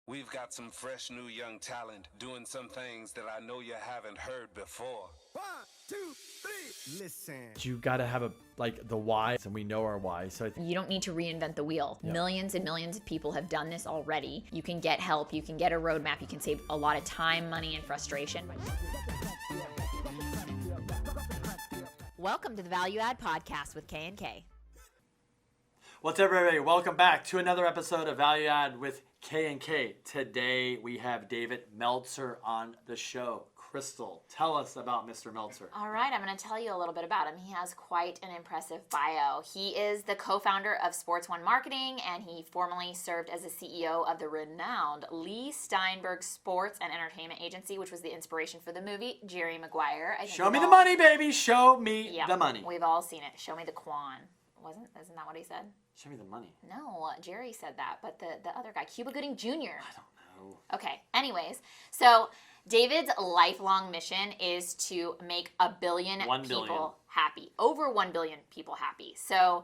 We've got some fresh new young talent doing some things that I know you haven't heard before. 1, 2, 3, listen. You got to have the why, and we know our why. So you don't need to reinvent the wheel. Yeah. Millions and millions of people have done this already. You can get help, you can get a roadmap, you can save a lot of time, money, and frustration. Welcome to the Value Add Podcast with K&K. What's up, everybody? Welcome back to another episode of Value Add with K&K. Today we have David Meltzer on the show. Crystal, tell us about Mr. Meltzer. All right, I'm going to tell you a little bit about him. He has quite an impressive bio. He is the co-founder of Sports Marketing, and he formerly served as the CEO of the renowned Leigh Steinberg Sports and Entertainment Agency, which was the inspiration for the movie Jerry Maguire. Show me the money, baby. Show me the money. We've all seen it. Show me the Quan. Isn't that what he said? Show me the money. No, Jerry said that, but the other guy, Cuba Gooding Jr. I don't know. Okay, anyways, so David's lifelong mission is to make 1 billion people happy, over 1 billion people happy. So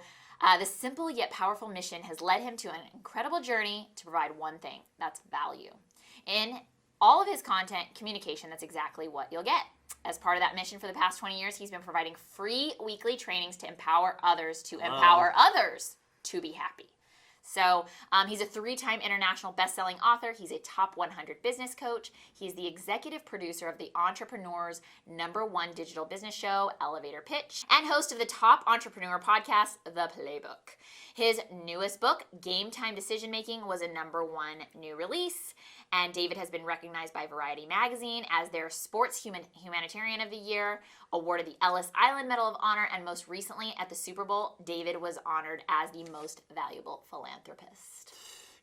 the simple yet powerful mission has led him to an incredible journey to provide one thing, that's value. In all of his content, communication, that's exactly what you'll get. As part of that mission for the past 20 years, he's been providing free weekly trainings to empower others to be happy. So he's a 3-time international best-selling author. He's a top 100 business coach. He's the executive producer of the Entrepreneur's #1 digital business show, Elevator Pitch, and host of the top entrepreneur podcast, The Playbook. His newest book, Game Time Decision Making, was a #1 new release. And David has been recognized by Variety Magazine as their Sports Humanitarian of the Year, awarded the Ellis Island Medal of Honor, and most recently at the Super Bowl, David was honored as the Most Valuable Philanthropist.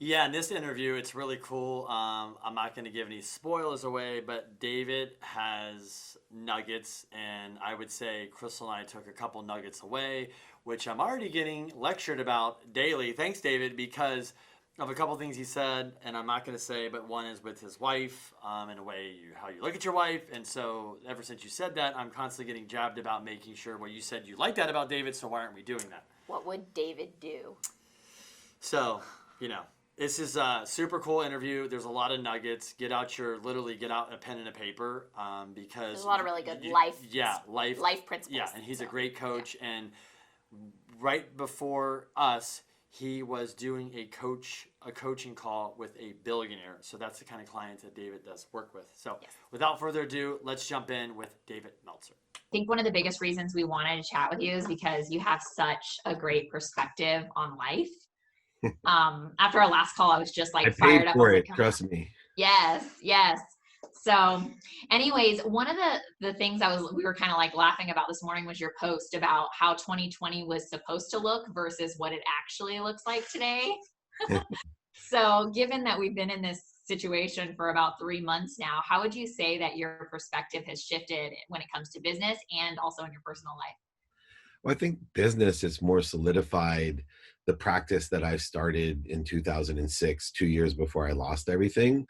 Yeah, in this interview, it's really cool. I'm not going to give any spoilers away, but David has nuggets, and I would say Crystal and I took a couple nuggets away, which I'm already getting lectured about daily. Thanks, David, because of a couple things he said, and I'm not going to say, but one is with his wife, in a way, how you look at your wife. And so ever since you said that, I'm constantly getting jabbed about making sure, well, you said you like that about David, so why aren't we doing that? What would David do? So, this is a super cool interview. There's a lot of nuggets. Get out a pen and a paper, because there's a lot of really good life principles. Yeah, and he's a great coach. Yeah. And right before us, he was doing a coaching call with a billionaire. So that's the kind of clients that David does work with. So Without further ado, let's jump in with David Meltzer. I think one of the biggest reasons we wanted to chat with you is because you have such a great perspective on life. After our last call, I was just fired up. For it, trust me. Yes. So anyways, one of the things we were kind of laughing about this morning was your post about how 2020 was supposed to look versus what it actually looks like today. So given that we've been in this situation for about 3 months now, how would you say that your perspective has shifted when it comes to business and also in your personal life? Well, I think business has more solidified the practice that I started in 2006, 2 years before I lost everything.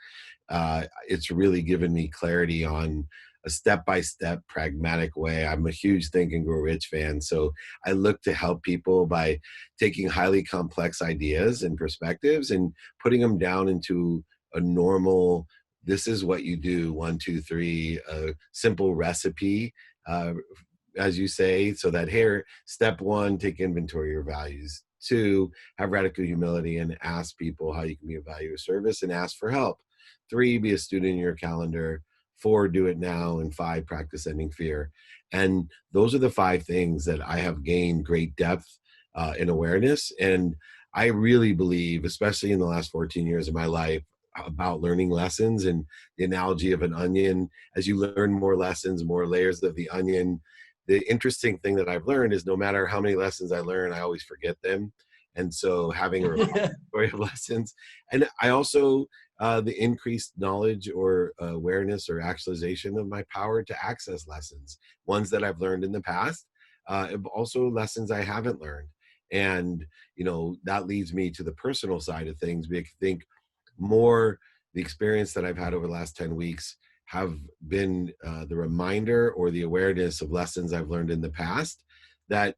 It's really given me clarity on a step-by-step pragmatic way. I'm a huge Think and Grow Rich fan, so I look to help people by taking highly complex ideas and perspectives and putting them down into a normal, this is what you do, 1, 2, 3, a simple recipe, as you say, so that here, step 1, take inventory of your values. 2, have radical humility and ask people how you can be of value or service and ask for help. 3, be a student in your calendar. 4, do it now. And 5, practice ending fear. And those are the 5 things that I have gained great depth in awareness. And I really believe, especially in the last 14 years of my life, about learning lessons, and the analogy of an onion. As you learn more lessons, more layers of the onion, the interesting thing that I've learned is no matter how many lessons I learn, I always forget them. And so having a repository of lessons, and I also, the increased knowledge or awareness or actualization of my power to access lessons, ones that I've learned in the past, also lessons I haven't learned. And, that leads me to the personal side of things. I think more the experience that I've had over the last 10 weeks have been the reminder or the awareness of lessons I've learned in the past that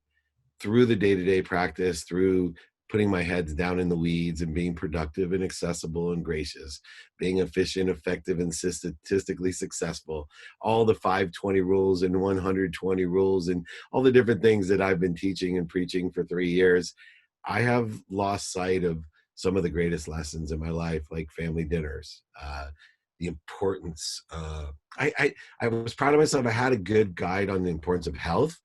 through the day-to-day practice, through putting my head down in the weeds and being productive and accessible and gracious, being efficient, effective, and statistically successful, all the 520 rules and 120 rules and all the different things that I've been teaching and preaching for 3 years. I have lost sight of some of the greatest lessons in my life, like family dinners, the importance. I was proud of myself. I had a good guide on the importance of health.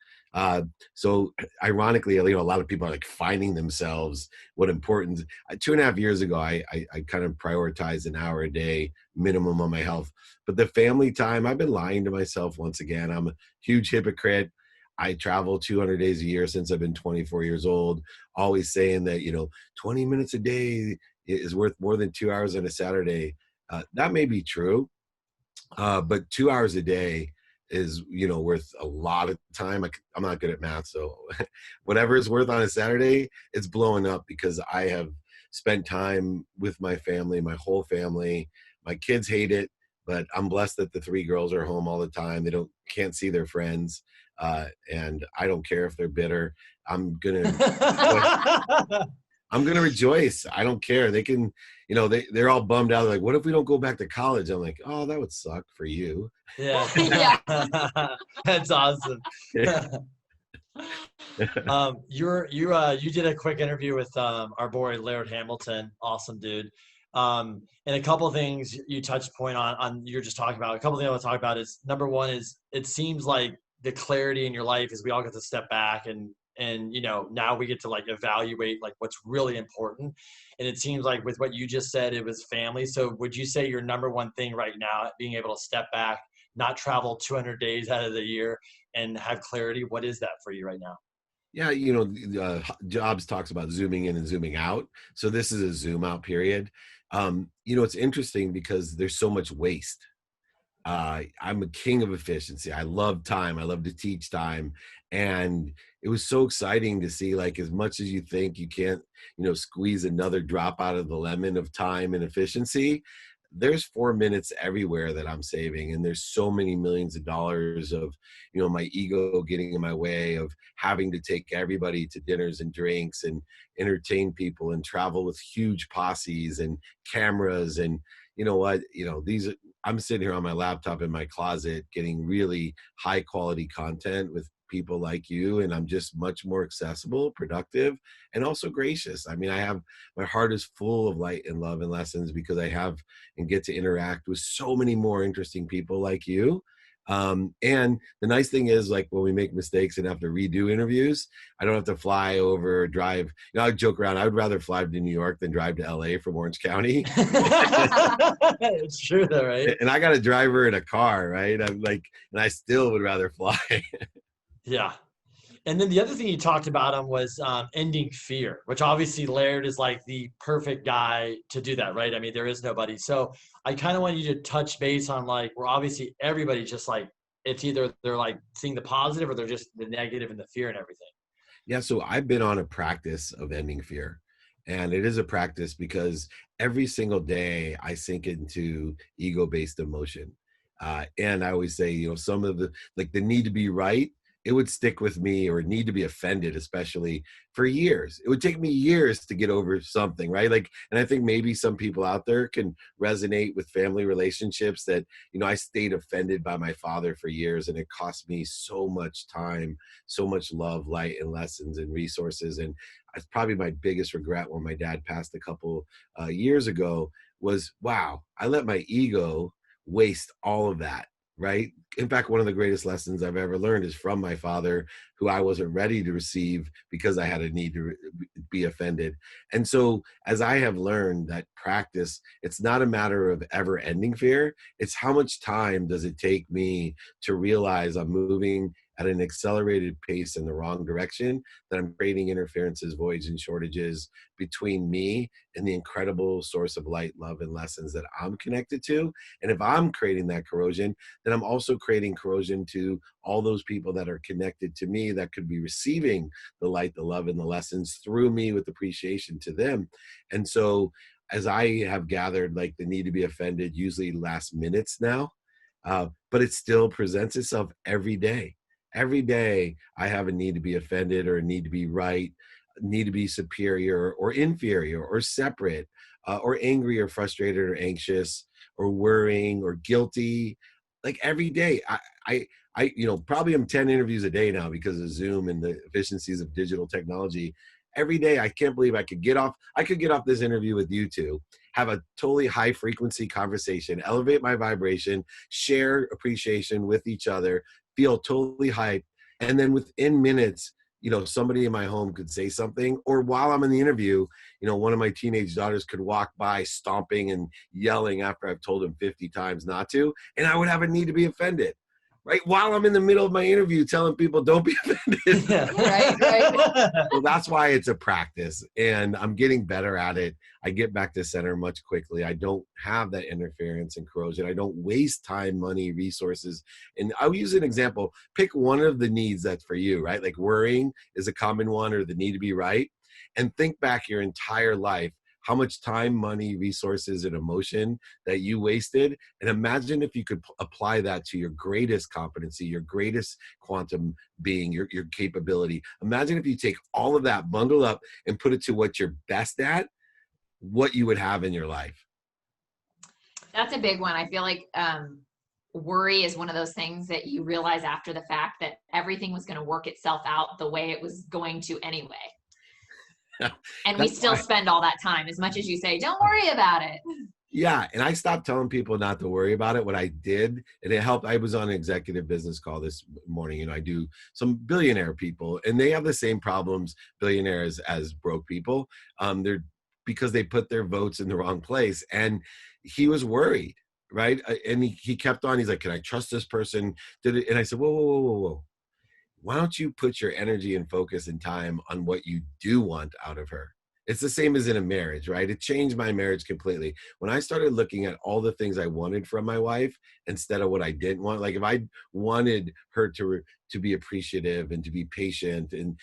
So ironically, a lot of people are like finding themselves what important. 2.5 years ago, I kind of prioritized an hour a day minimum on my health. But the family time, I've been lying to myself once again. I'm a huge hypocrite. I travel 200 days a year since I've been 24 years old, always saying that, 20 minutes a day is worth more than 2 hours on a Saturday. That may be true, but 2 hours a day is, worth a lot of time. I'm not good at math, so whatever it's worth on a Saturday, it's blowing up because I have spent time with my family, my whole family. My kids hate it, but I'm blessed that the 3 girls are home all the time. They can't see their friends. And I don't care if they're bitter. I'm gonna rejoice. I don't care. They can, they're all bummed out. They're like, what if we don't go back to college? I'm like, oh, that would suck for you. Yeah. Yeah. That's awesome. You did a quick interview with our boy Laird Hamilton. Awesome dude. And a couple of things you touched point on you're just talking about. A couple of things I want to talk about is, number one is, it seems like the clarity in your life is we all get to step back and now we get to like evaluate like what's really important. And it seems like with what you just said, it was family. So would you say your number one thing right now, being able to step back, not travel 200 days out of the year and have clarity? What is that for you right now? Yeah, Jobs talks about zooming in and zooming out. So this is a zoom out period. It's interesting because there's so much waste. I'm a king of efficiency. I love time. I love to teach time. And it was so exciting to see, like, as much as you think you can't, squeeze another drop out of the lemon of time and efficiency, there's 4 minutes everywhere that I'm saving. And there's so many millions of dollars of, my ego getting in my way of having to take everybody to dinners and drinks and entertain people and travel with huge posses and cameras. And I'm sitting here on my laptop in my closet getting really high quality content with people like you, and I'm just much more accessible, productive, and also gracious. I mean, my heart is full of light and love and lessons because I have and get to interact with so many more interesting people like you. And the nice thing is, like, when we make mistakes and have to redo interviews, I don't have to fly over or drive. I joke around. I would rather fly to New York than drive to LA from Orange County. It's true though, right? And I got a driver in a car, right? I'm like, and I still would rather fly. Yeah. And then the other thing you talked about him was ending fear, which obviously Laird is like the perfect guy to do that, right? I mean, there is nobody. So I kind of want you to touch base on, like, where obviously everybody just like, it's either they're like seeing the positive or they're just the negative and the fear and everything. Yeah, so I've been on a practice of ending fear. And it is a practice because every single day I sink into ego-based emotion. And I always say, some of the need to be right, it would stick with me, or need to be offended, especially, for years. It would take me years to get over something, right? Like, and I think maybe some people out there can resonate with family relationships that, I stayed offended by my father for years, and it cost me so much time, so much love, light, and lessons and resources. And it's probably my biggest regret when my dad passed a couple years ago was, wow, I let my ego waste all of that. Right. In fact, one of the greatest lessons I've ever learned is from my father, who I wasn't ready to receive because I had a need to be offended. And so, as I have learned that practice, it's not a matter of ever ending fear. It's how much time does it take me to realize I'm moving at an accelerated pace in the wrong direction, that I'm creating interferences, voids, and shortages between me and the incredible source of light, love, and lessons that I'm connected to. And if I'm creating that corrosion, then I'm also creating corrosion to all those people that are connected to me that could be receiving the light, the love, and the lessons through me with appreciation to them. And so, as I have gathered, like, the need to be offended usually lasts minutes now, but it still presents itself every day. Every day I have a need to be offended or a need to be right. need to be superior or inferior or separate, or angry or frustrated or anxious or worrying or guilty. Like every day, probably I'm 10 interviews a day now because of Zoom and the efficiencies of digital technology. Every day, I can't believe I could get off this interview with you two, have a totally high frequency conversation, elevate my vibration, share appreciation with each other, feel totally hyped. And then within minutes, somebody in my home could say something, or while I'm in the interview, one of my teenage daughters could walk by stomping and yelling after I've told them 50 times not to, and I would have a need to be offended, right? While I'm in the middle of my interview telling people don't be offended. Right. Well, that's why it's a practice, and I'm getting better at it. I get back to center much quickly. I don't have that interference and corrosion. I don't waste time, money, resources. And I'll use an example. Pick one of the needs that's for you, right? Like worrying is a common one, or the need to be right. And think back your entire life, how much time, money, resources, and emotion that you wasted. And imagine if you could apply that to your greatest competency, your greatest quantum being, your capability. Imagine if you take all of that, bundle up, and put it to what you're best at, what you would have in your life. That's a big one. I feel like worry is one of those things that you realize after the fact that everything was going to work itself out the way it was going to anyway. And we still spend all that time, as much as you say, don't worry about it. Yeah. And I stopped telling people not to worry about it. What I did, and it helped, I was on an executive business call this morning, I do some billionaire people, and they have the same problems, billionaires, as broke people. They're because they put their votes in the wrong place. And he was worried, right? And he kept on, he's like, can I trust this person? And I said, whoa. Why don't you put your energy and focus and time on what you do want out of her? It's the same as in a marriage, right? It changed my marriage completely. When I started looking at all the things I wanted from my wife instead of what I didn't want, like if I wanted her to be appreciative and to be patient and,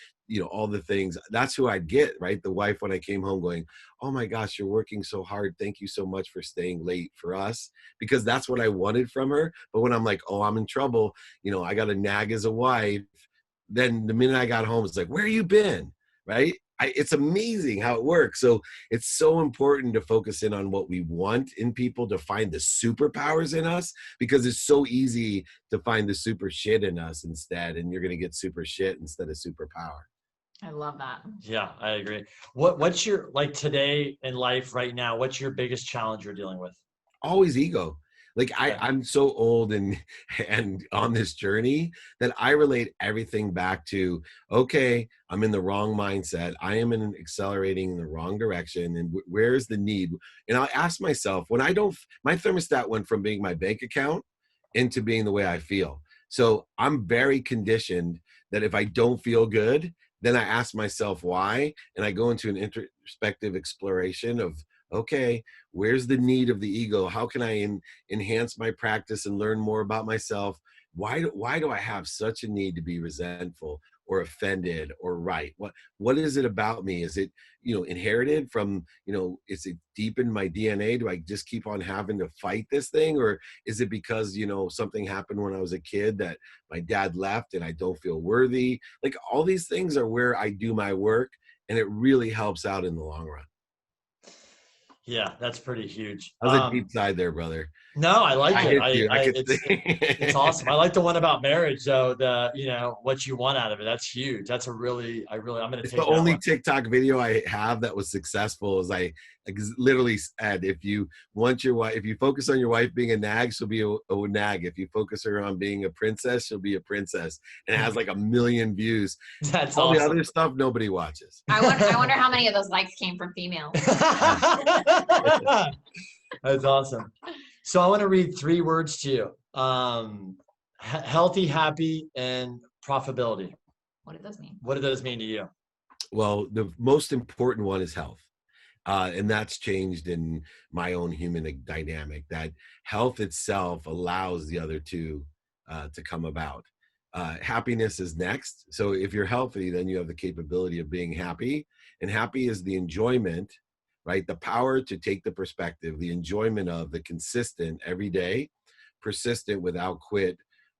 all the things, that's who I'd get, right? The wife, when I came home going, oh my gosh, you're working so hard. Thank you so much for staying late for us, because that's what I wanted from her. But when I'm like, oh, I'm in trouble, I got to nag as a wife. Then the minute I got home, it's like, where you been? Right? It's amazing how it works. So it's so important to focus in on what we want in people, to find the superpowers in us, because it's so easy to find the super shit in us instead. And you're going to get super shit instead of superpower. I love that. Yeah, I agree. What's your, like today in life right now, what's your biggest challenge you're dealing with? Always ego. Like I'm so old and on this journey that I relate everything back to, okay, I'm in the wrong mindset. I am accelerating in the wrong direction. And where's the need? And I'll ask myself, my thermostat went from being my bank account into being the way I feel. So I'm very conditioned that if I don't feel good, then I ask myself why, and I go into an introspective exploration of, okay, where's the need of the ego? How can I enhance my practice and learn more about myself? Why do I have such a need to be resentful or offended or right? What is it about me? Is it, inherited from, is it deep in my DNA? Do I just keep on having to fight this thing? Or is it because, something happened when I was a kid that my dad left and I don't feel worthy? Like all these things are where I do my work, and it really helps out in the long run. Yeah, that's pretty huge. That was a deep side there, brother. No, I like it. It's awesome. I like the one about marriage, though. What you want out of it. That's huge. That's I'm going to take the only TikTok video I have that was successful. Is I literally said, if you focus on your wife being a nag, she'll be a nag. If you focus her on being a princess, she'll be a princess. And it has like 1 million views. That's all awesome. the other stuff nobody watches. I wonder how many of those likes came from females. That's awesome. So I want to read 3 words to you. Healthy, happy, and profitability. What do those mean? What do those mean to you? Well, the most important one is health. And that's changed in my own human dynamic, that health itself allows the other two to come about. Happiness is next. So if you're healthy, then you have the capability of being happy. And happy is the enjoyment, right? The power to take the perspective, the enjoyment of the consistent, every day, persistent, without quit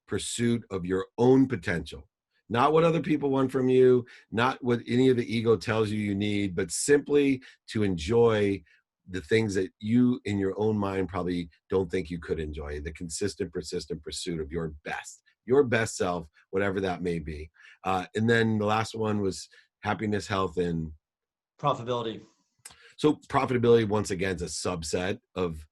pursuit of your own potential. not what other people want from you, not what any of the ego tells you you need, but simply to enjoy the things that you in your own mind probably don't think you could enjoy, the consistent, persistent pursuit of your best self, whatever that may be. And then the last one was happiness, health, and profitability. So profitability, once again, is a subset of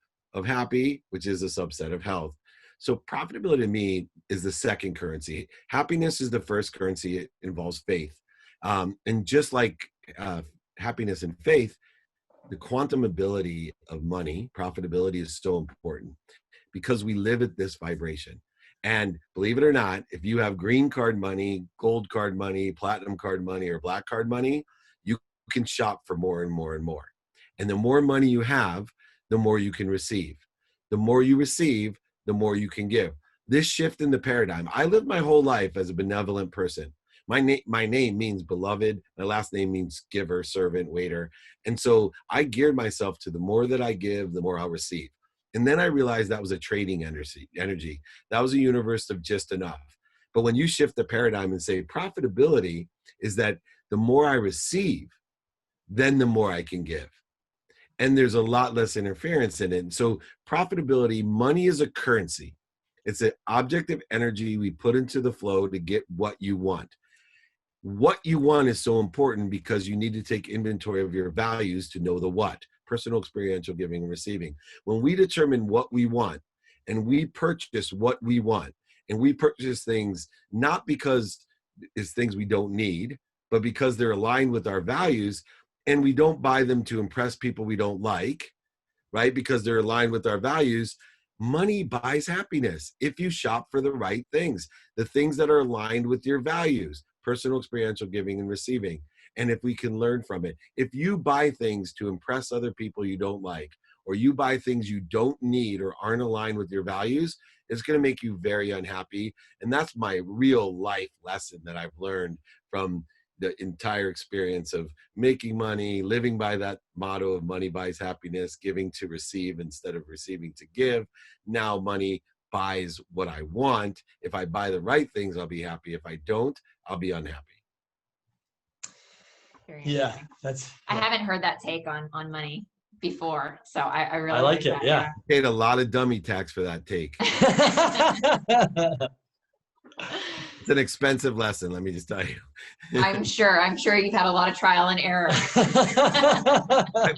happy, which is a subset of health. So profitability to me is the second currency. Happiness is the first currency. It involves faith. And just like happiness and faith, the quantum ability of money, profitability, is so important because we live at this vibration. And believe it or not, if you have green card money, gold card money, platinum card money, or black card money, you can shop for more and more and more. And the more money you have, the more you can receive. The more you receive, the more you can give. This shift in the paradigm. I lived my whole life as a benevolent person. My name means beloved. My last name means giver, servant, waiter. And so I geared myself to the more that I give, the more I'll receive. And then I realized that was a trading energy. That was a universe of just enough. But when you shift the paradigm and say profitability is that the more I receive, then the more I can give. And there's a lot less interference in it. And so profitability, money is a currency. It's an object of energy we put into the flow to get what you want. What you want is so important because you need to take inventory of your values to know the what. Personal, experiential giving, and receiving. When we determine what we want and we purchase what we want, and we purchase things not because it's things we don't need, but because they're aligned with our values, and we don't buy them to impress people we don't like, right? Because they're aligned with our values. Money buys happiness if you shop for the right things, the things that are aligned with your values, personal, experiential giving, and receiving. And if we can learn from it, if you buy things to impress other people you don't like, or you buy things you don't need or aren't aligned with your values, it's going to make you very unhappy. And that's my real life lesson that I've learned from the entire experience of making money, living by that motto of money buys happiness, giving to receive instead of receiving to give. Now money buys what I want. If I buy the right things, I'll be happy. If I don't, I'll be unhappy. Yeah, I haven't heard that take on money before, so I really like it. that, yeah. Paid a lot of dummy tax for that take. It's an expensive lesson, let me just tell you. I'm sure you've had a lot of trial and error.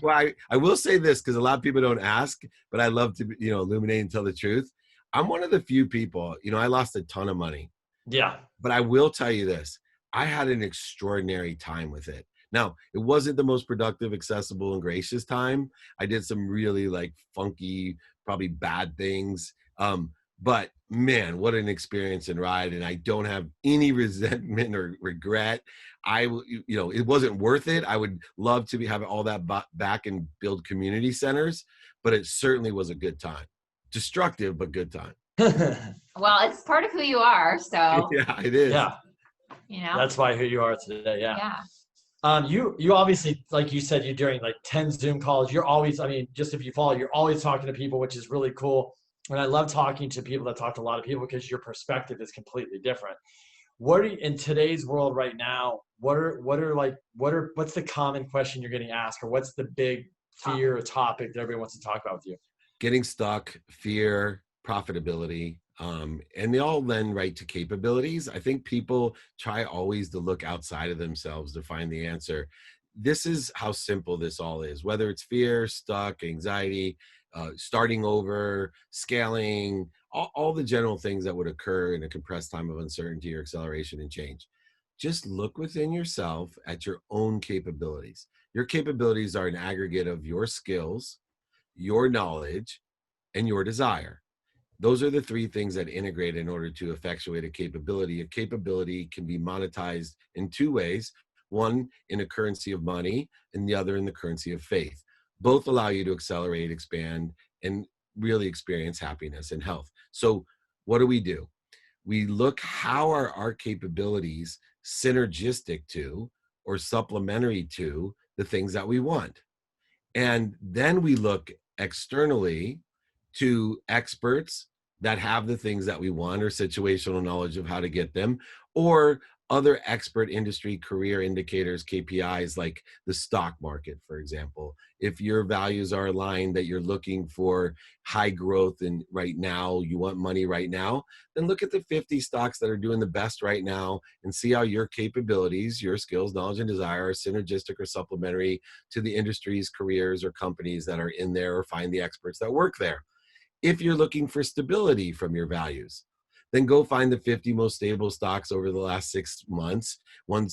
Well, I will say this because a lot of people don't ask, but I love to illuminate and tell the truth. I'm one of the few people, I lost a ton of money. Yeah. But I will tell you this, I had an extraordinary time with it. Now, it wasn't the most productive, accessible, and gracious time. I did some really funky, probably bad things. But man, what an experience and ride. And I don't have any resentment or regret. It wasn't worth it. I would love to have all that back and build community centers, but it certainly was a good time. Destructive, but good time. Well, it's part of who you are. So yeah, it is. Yeah. That's why who you are today. Yeah. Yeah. You obviously, like you said, you're doing 10 Zoom calls. You're always, just if you follow, you're always talking to people, which is really cool. And I love talking to people that talk to a lot of people because your perspective is completely different. In today's world right now, what's the common question you're getting asked, or what's the big fear or topic that everybody wants to talk about with you? Getting stuck, fear, profitability. And they all lend right to capabilities. I think people try always to look outside of themselves to find the answer. This is how simple this all is, whether it's fear, stuck, anxiety, starting over, scaling, all the general things that would occur in a compressed time of uncertainty or acceleration and change. Just look within yourself at your own capabilities. Your capabilities are an aggregate of your skills, your knowledge, and your desire. Those are the three things that integrate in order to effectuate a capability. A capability can be monetized in two ways, one in a currency of money and the other in the currency of faith. Both allow you to accelerate, expand, and really experience happiness and health. So what do? We look how are our capabilities synergistic to or supplementary to the things that we want. And then we look externally to experts that have the things that we want or situational knowledge of how to get them, or other expert industry career indicators, KPIs, like the stock market, for example. If your values are aligned, that you're looking for high growth and right now, you want money right now, then look at the 50 stocks that are doing the best right now and see how your capabilities, your skills, knowledge, and desire are synergistic or supplementary to the industries, careers, or companies that are in there, or find the experts that work there. If you're looking for stability from your values, then go find the 50 most stable stocks over the last 6 months.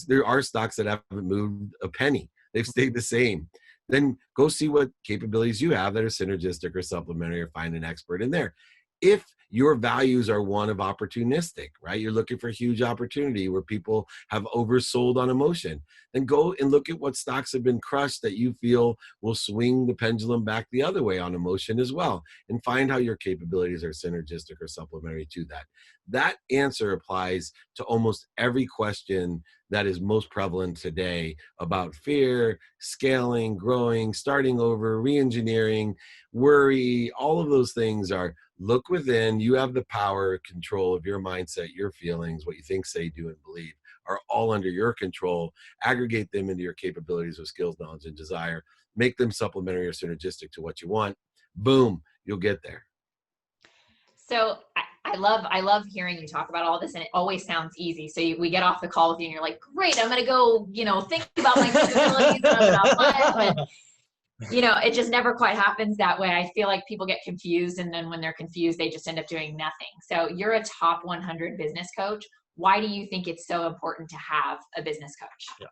There are stocks that haven't moved a penny. They've stayed the same. Then go see what capabilities you have that are synergistic or supplementary, or find an expert in there. If your values are one of opportunistic, right? You're looking for huge opportunity where people have oversold on emotion, then go and look at what stocks have been crushed that you feel will swing the pendulum back the other way on emotion as well, and find how your capabilities are synergistic or supplementary to that. That answer applies to almost every question that is most prevalent today about fear, scaling, growing, starting over, re-engineering, worry. All of those things are look within. You have the power, control of your mindset, your feelings, what you think, say, do, and believe are all under your control. Aggregate them into your capabilities of skills, knowledge, and desire. Make them supplementary or synergistic to what you want. Boom, you'll get there. So I love hearing you talk about all this, and it always sounds easy. So we get off the call with you and you're like, great, I'm going to go, think about my capabilities and I'm going to apply them. And, it just never quite happens that way. I feel like people get confused, and then when they're confused, they just end up doing nothing. So you're a top 100 business coach. Why do you think it's so important to have a business coach? Yeah.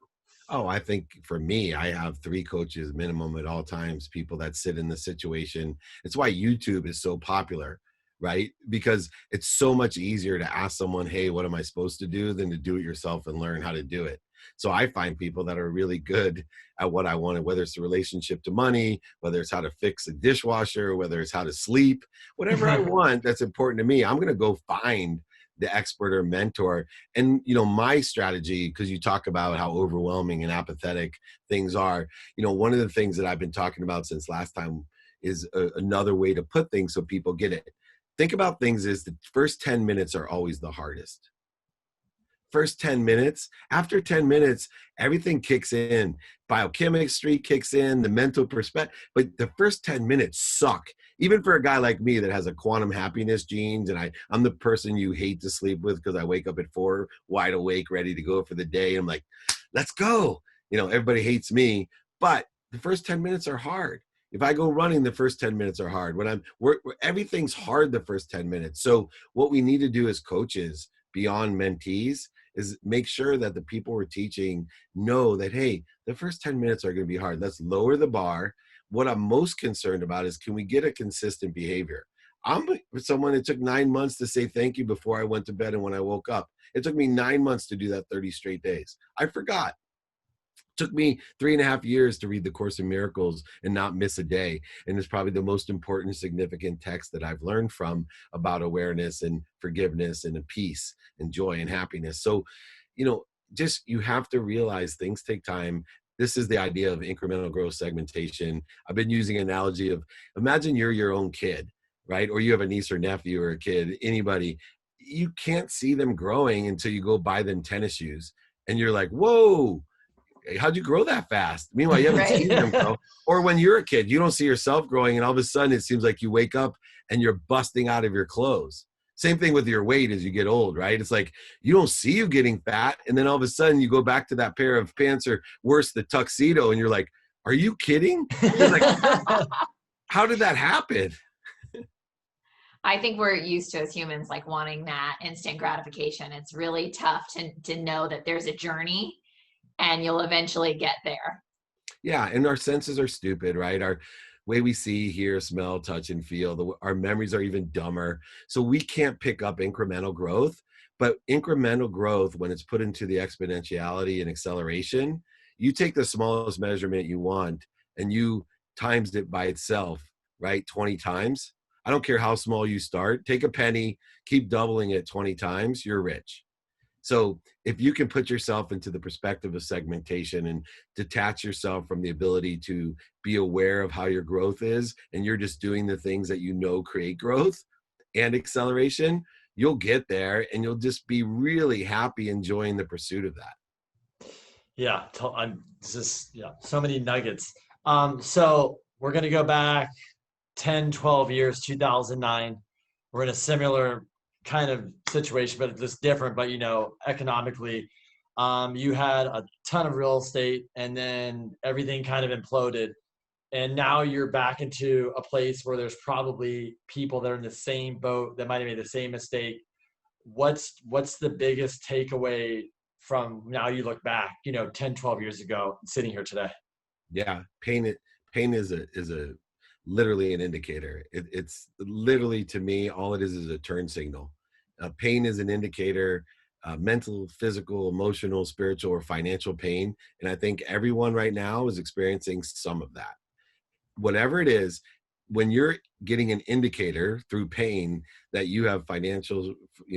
Oh, I think for me, I have 3 coaches minimum at all times, people that sit in the situation. It's why YouTube is so popular, right? Because it's so much easier to ask someone, hey, what am I supposed to do, than to do it yourself and learn how to do it. So I find people that are really good at what I wanted, whether it's the relationship to money, whether it's how to fix a dishwasher, whether it's how to sleep, whatever I want that's important to me, I'm going to go find the expert or mentor. And, my strategy, because you talk about how overwhelming and apathetic things are, one of the things that I've been talking about since last time is another way to put things so people get it. Think about things is the first 10 minutes are always the hardest. First 10 minutes, after 10 minutes, everything kicks in. Biochemistry kicks in, the mental perspective, but the first 10 minutes suck. Even for a guy like me that has a quantum happiness genes, and I'm the person you hate to sleep with because I wake up at 4, wide awake, ready to go for the day. I'm like, let's go. Everybody hates me, but the first 10 minutes are hard. If I go running, the first 10 minutes are hard. Everything's hard the first 10 minutes. So what we need to do as coaches beyond mentees is make sure that the people we're teaching know that, hey, the first 10 minutes are going to be hard. Let's lower the bar. What I'm most concerned about is, can we get a consistent behavior? I'm someone, it took 9 months to say thank you before I went to bed and when I woke up. It took me 9 months to do that 30 straight days. I forgot. Took me 3.5 years to read the Course in Miracles and not miss a day. And it's probably the most important, significant text that I've learned from about awareness and forgiveness and peace and joy and happiness. So, you have to realize things take time. This is the idea of incremental growth segmentation. I've been using an analogy of, imagine you're your own kid, right? Or you have a niece or nephew or a kid, anybody. You can't see them growing until you go buy them tennis shoes. And you're like, whoa, how'd you grow that fast? Meanwhile, you haven't seen them grow. Or when you're a kid, you don't see yourself growing, and all of a sudden it seems like you wake up and you're busting out of your clothes. Same thing with your weight as you get old, right? It's like you don't see you getting fat, and then all of a sudden you go back to that pair of pants, or worse, the tuxedo, and you're like, are you kidding? You're like, how did that happen? I think we're used to, as humans, like wanting that instant gratification. It's really tough to know that there's a journey and you'll eventually get there. Yeah, and our senses are stupid, right? Our way we see, hear, smell, touch, and feel, our memories are even dumber. So we can't pick up incremental growth, but incremental growth, when it's put into the exponentiality and acceleration, you take the smallest measurement you want and you times it by itself, right? 20 times. I don't care how small you start. Take a penny, keep doubling it 20 times, you're rich. So if you can put yourself into the perspective of segmentation and detach yourself from the ability to be aware of how your growth is, and you're just doing the things that create growth and acceleration, you'll get there and you'll just be really happy enjoying the pursuit of that. Yeah, I'm just, so many nuggets. So we're going to go back 10, 12 years, 2009. We're in a similar kind of situation, but it's just different. But, economically, you had a ton of real estate and then everything kind of imploded. And now you're back into a place where there's probably people that are in the same boat that might have made the same mistake. What's the biggest takeaway from now you look back, 10, 12 years ago, sitting here today? Yeah. Pain is a literally an indicator. It's literally, to me, all it is a turn signal. Pain is an indicator, mental, physical, emotional, spiritual, or financial pain. And I think everyone right now is experiencing some of that. Whatever it is, when you're getting an indicator through pain that you have financial,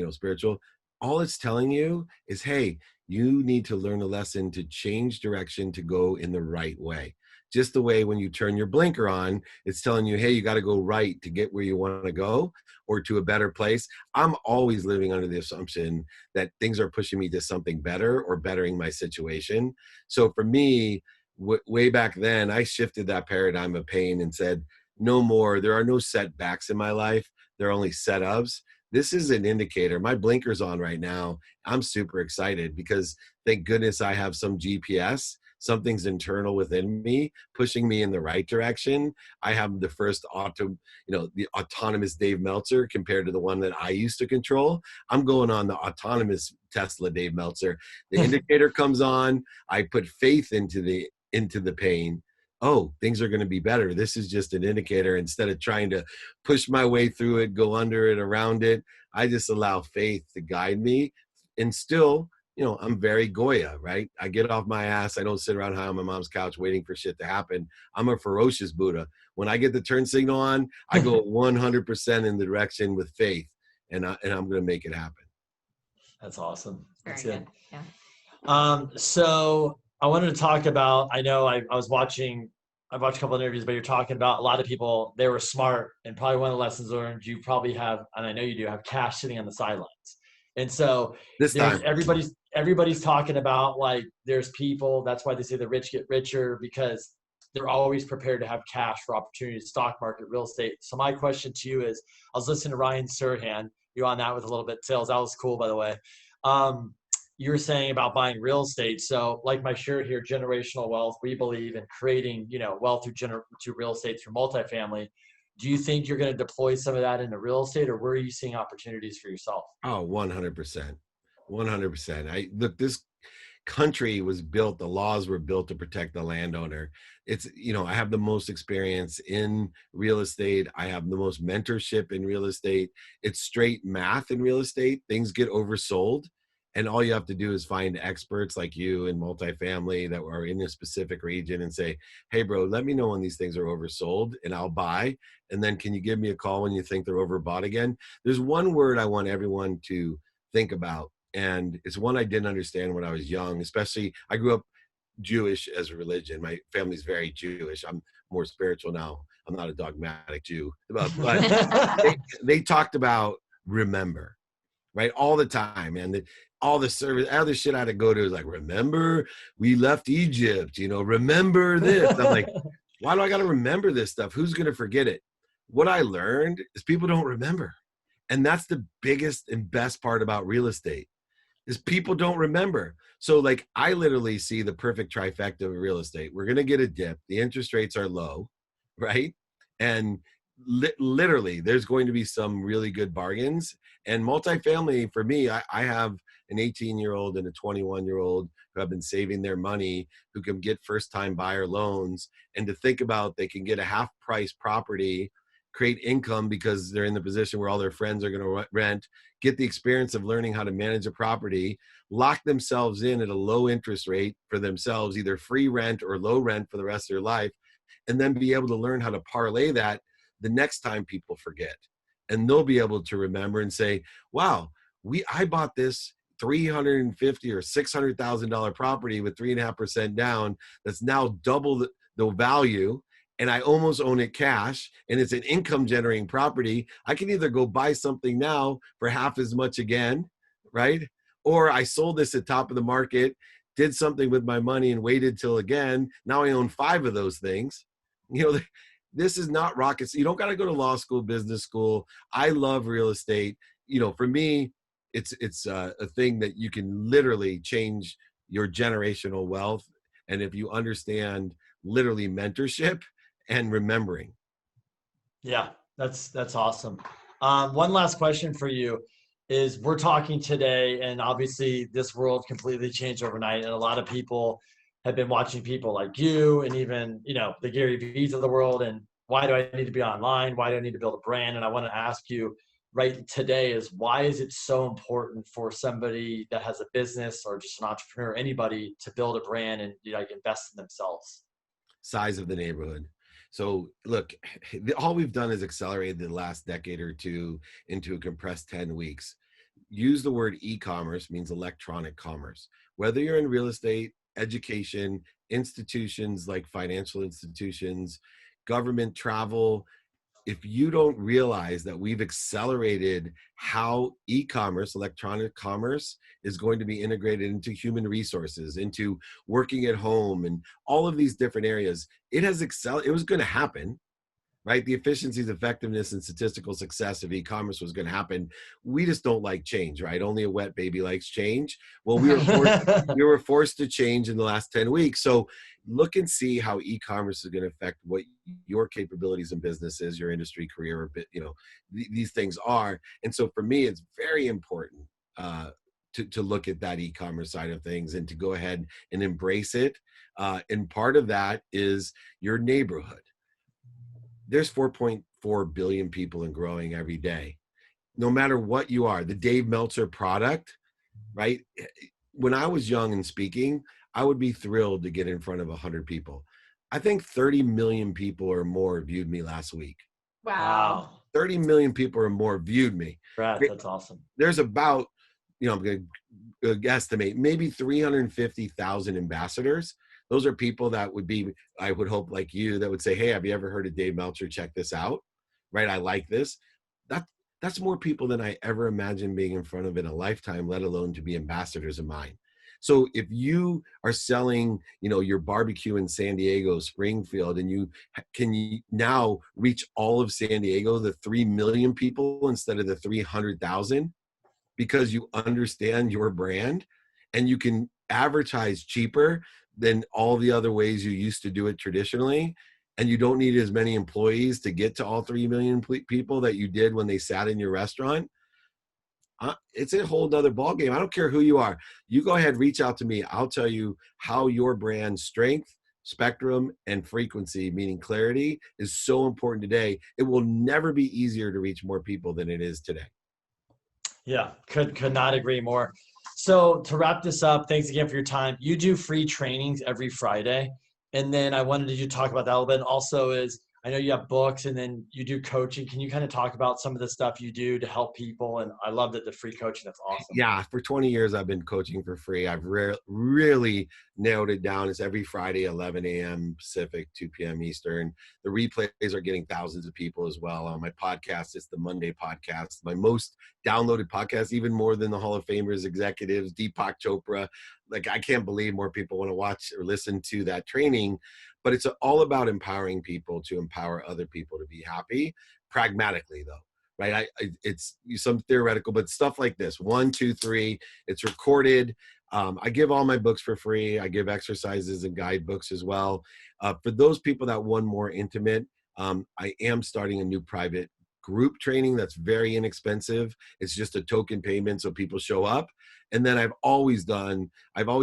spiritual, all it's telling you is, hey, you need to learn a lesson to change direction to go in the right way. Just the way when you turn your blinker on, it's telling you, hey, you got to go right to get where you want to go or to a better place. I'm always living under the assumption that things are pushing me to something better or bettering my situation. So for me, way back then, I shifted that paradigm of pain and said, no more. There are no setbacks in my life. There are only setups. This is an indicator. My blinker's on right now. I'm super excited because thank goodness I have some GPS. Something's internal within me, pushing me in the right direction. I have the first the autonomous Dave Meltzer compared to the one that I used to control. I'm going on the autonomous Tesla Dave Meltzer. The indicator comes on. I put faith into the pain. Oh, things are going to be better. This is just an indicator. Instead of trying to push my way through it, go under it, around it, I just allow faith to guide me. And still, I'm very Goya, right? I get off my ass. I don't sit around high on my mom's couch waiting for shit to happen. I'm a ferocious Buddha. When I get the turn signal on, I go 100% in the direction with faith, and I'm going to make it happen. That's awesome. That's Very good. Yeah. So I wanted to talk about, I know I watched a couple of interviews, but you're talking about a lot of people, they were smart, and probably one of the lessons learned, you probably have, and I know you do, have cash sitting on the sidelines. And so everybody's talking about, like, there's people, that's why they say the rich get richer, because they're always prepared to have cash for opportunities, stock market, real estate. So my question to you is, I was listening to Ryan Serhant, you on that with a little bit of sales. That was cool, by the way. You were saying about buying real estate. So like my shirt here, generational wealth, we believe in creating, wealth through real estate, through multifamily. Do you think you're going to deploy some of that into real estate, or where are you seeing opportunities for yourself? Oh, 100%. 100%. Look, this country was built, the laws were built to protect the landowner. It's, I have the most experience in real estate. I have the most mentorship in real estate. It's straight math in real estate. Things get oversold. And all you have to do is find experts like you in multifamily that are in a specific region and say, hey, bro, let me know when these things are oversold and I'll buy. And then can you give me a call when you think they're overbought again? There's one word I want everyone to think about. And it's one I didn't understand when I was young, especially I grew up Jewish as a religion. My family's very Jewish. I'm more spiritual now. I'm not a dogmatic Jew. But they talked about remember, right? All the time. And all the service, other shit I had to go to is like, remember, we left Egypt, remember this. I'm like, why do I got to remember this stuff? Who's going to forget it? What I learned is people don't remember. And that's the biggest and best part about real estate is people don't remember. So like, I literally see the perfect trifecta of real estate. We're going to get a dip. The interest rates are low, right? And literally there's going to be some really good bargains. And multifamily, for me, I have an 18-year-old and a 21-year-old who have been saving their money, who can get first-time buyer loans, and to think about they can get a half-price property, create income because they're in the position where all their friends are going to rent, get the experience of learning how to manage a property, lock themselves in at a low interest rate for themselves, either free rent or low rent for the rest of their life, and then be able to learn how to parlay that the next time people forget. And they'll be able to remember and say, wow, I bought this $350,000 or $600,000 property with 3.5% down. That's now double the value. and I almost own it cash, and it's an income generating property, I can either go buy something now for half as much again, right? Or I sold this at top of the market, did something with my money and waited till again. Now I own 5 of those things. You know, this is not rockets. You don't got to go to law school, business school. I love real estate. You know, for me, it's a thing that you can literally change your generational wealth. And if you understand literally mentorship and remembering. Yeah, that's awesome. One last question for you is, we're talking today, and obviously this world completely changed overnight, and a lot of people have been watching people like you and even, you know, the Gary V's of the world, and why do I need to be online? Why do I need to build a brand? And I want to ask you right today is, why is it so important for somebody that has a business or just an entrepreneur, anybody, to build a brand and, you know, like, invest in themselves? Size of the neighborhood. So look, all we've done is accelerated the last decade or two into a compressed 10 weeks. Use the word e-commerce, means electronic commerce. Whether you're in real estate, education, institutions like financial institutions, government, travel, if you don't realize that we've accelerated how e-commerce, electronic commerce, is going to be integrated into human resources, into working at home, and all of these different areas, it has accelerated. It was going to happen, right? The efficiencies, effectiveness, and statistical success of e-commerce was going to happen. We just don't like change, right? Only a wet baby likes change. Well, we were forced to change in the last 10 weeks. So look and see how e-commerce is going to affect what your capabilities in business is, your industry, career, you know, these things are. And so for me, it's very important to look at that e-commerce side of things and to go ahead and embrace it. And part of that is your neighborhood. There's 4.4 billion people and growing every day. No matter what you are, the Dave Meltzer product, right? When I was young and speaking, I would be thrilled to get in front of 100 people. I think 30 million people or more viewed me last week. Wow. 30 million people or more viewed me. Brad, that's awesome. There's about, you know, I'm going to estimate maybe 350,000 ambassadors. Those are people that would be, I would hope, like you, that would say, hey, have you ever heard of Dave Meltzer? Check this out, right? I like this. That's more people than I ever imagined being in front of in a lifetime, let alone to be ambassadors of mine. So if you are selling, you know, your barbecue in San Diego, Springfield, and you can now reach all of San Diego, the 3 million people instead of the 300,000, because you understand your brand and you can advertise cheaper than all the other ways you used to do it traditionally, and you don't need as many employees to get to all 3 million people that you did when they sat in your restaurant, it's a whole nother ballgame. I don't care who you are. You go ahead, reach out to me. I'll tell you how your brand strength, spectrum, and frequency, meaning clarity, is so important today. It will never be easier to reach more people than it is today. Yeah, could not agree more. So to wrap this up, thanks again for your time. You do free trainings every Friday. And then I wanted you to talk about that a little bit. And also is, I know you have books and then you do coaching. Can you kind of talk about some of the stuff you do to help people? And I love that the free coaching, that's awesome. Yeah, for 20 years, I've been coaching for free. I've really nailed it down. It's every Friday, 11 a.m. Pacific, 2 p.m. Eastern. The replays are getting thousands of people as well. On my podcast, it's the Monday podcast, my most downloaded podcast, even more than the Hall of Famers, executives, Deepak Chopra. Like, I can't believe more people want to watch or listen to that training. But it's all about empowering people to empower other people to be happy, pragmatically though, right? It's some theoretical, but stuff like this, 1, 2, 3, it's recorded. I give all my books for free. I give exercises and guidebooks as well. For those people that want more intimate, I am starting a new private group training that's very inexpensive. It's just a token payment so people show up. And then I've always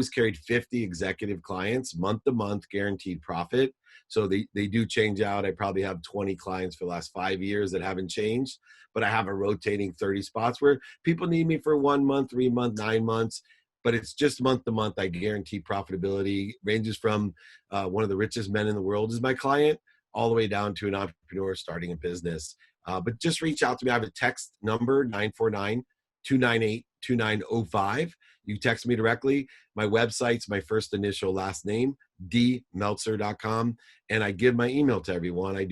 carried 50 executive clients, month to month, guaranteed profit. So they do change out. I probably have 20 clients for the last 5 years that haven't changed, but I have a rotating 30 spots where people need me for 1 month, 3 months, 9 months. But it's just month to month. I guarantee profitability. Ranges from one of the richest men in the world is my client, all the way down to an entrepreneur starting a business. But just reach out to me. I have a text number, 949-298-2905. You text me directly. My website's my first initial last name, dmeltzer.com. And I give my email to everyone. I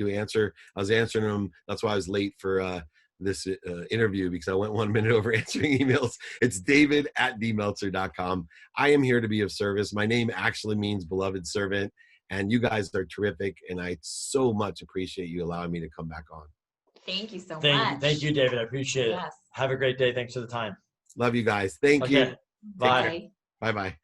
was answering them. That's why I was late for this interview, because I went 1 minute over answering emails. It's david@dmeltzer.com. I am here to be of service. My name actually means beloved servant, and you guys are terrific. And I so much appreciate you allowing me to come back on. Thank you so much. Thank you, David. I appreciate it. Yes. Have a great day. Thanks for the time. Love you guys. Thank you. Bye. Bye-bye.